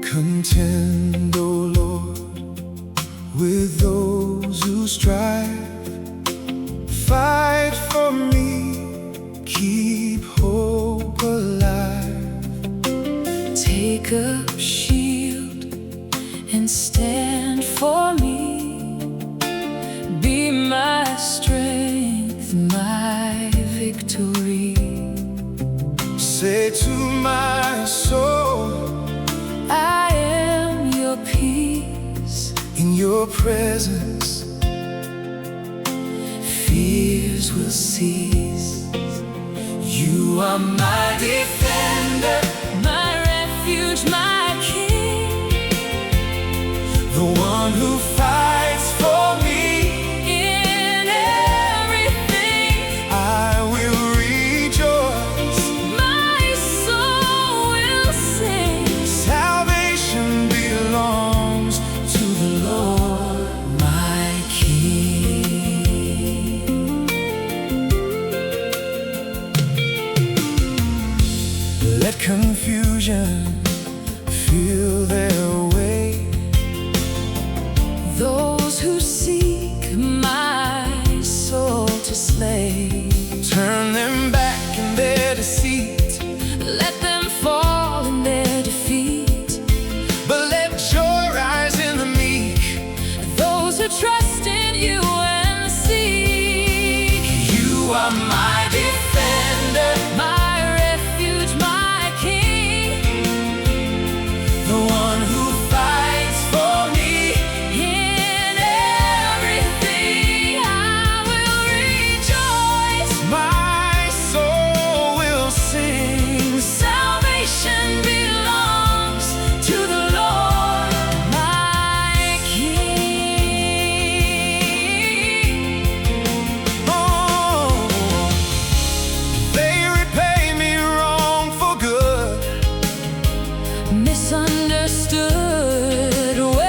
Contend, O Lord, with those who strive. Fight for me, keep hope alive. Take up shield and stand for me. Be my strength, my victory. Say to my soul, I am your peace. in your presence Fears will cease. you are my Defender, my refuge, my king, the one who fights for me. in everything. I will rejoice, My soul will sing. salvation belongs to the Lord, My king. Let confusion feel their way. Those who seek my soul to slay, Turn them back in their deceit, let them fall in their defeat. but let joy rise in the meek. Those who trust in you and seek. You are my defender, My refuge, my king, the one who fights for me. in everything I will rejoice. My soul will sing, Salvation belongs to the Lord, my king. oh, they repay me wrong for good. Misunderstood where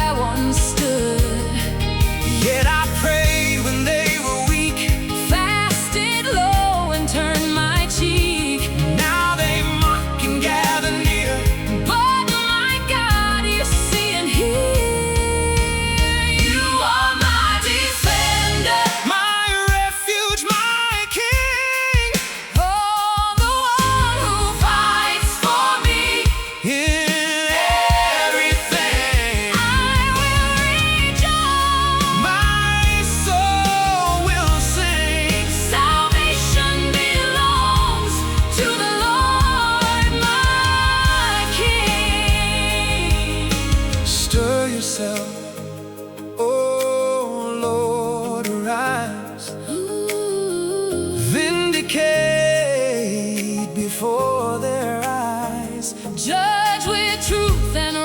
I once stood. Yet I prayed when they were weak. Fasted low and turned my cheek. Now they mock and gather near. But my God, you see and hear. You are my defender, My refuge, my king, oh, the one who fights for me. in everything. I will rejoice. My soul will sing, Salvation belongs to the Lord, my king. stir yourself, oh Lord, arise. Vindicate before their eyes. Judge with truth and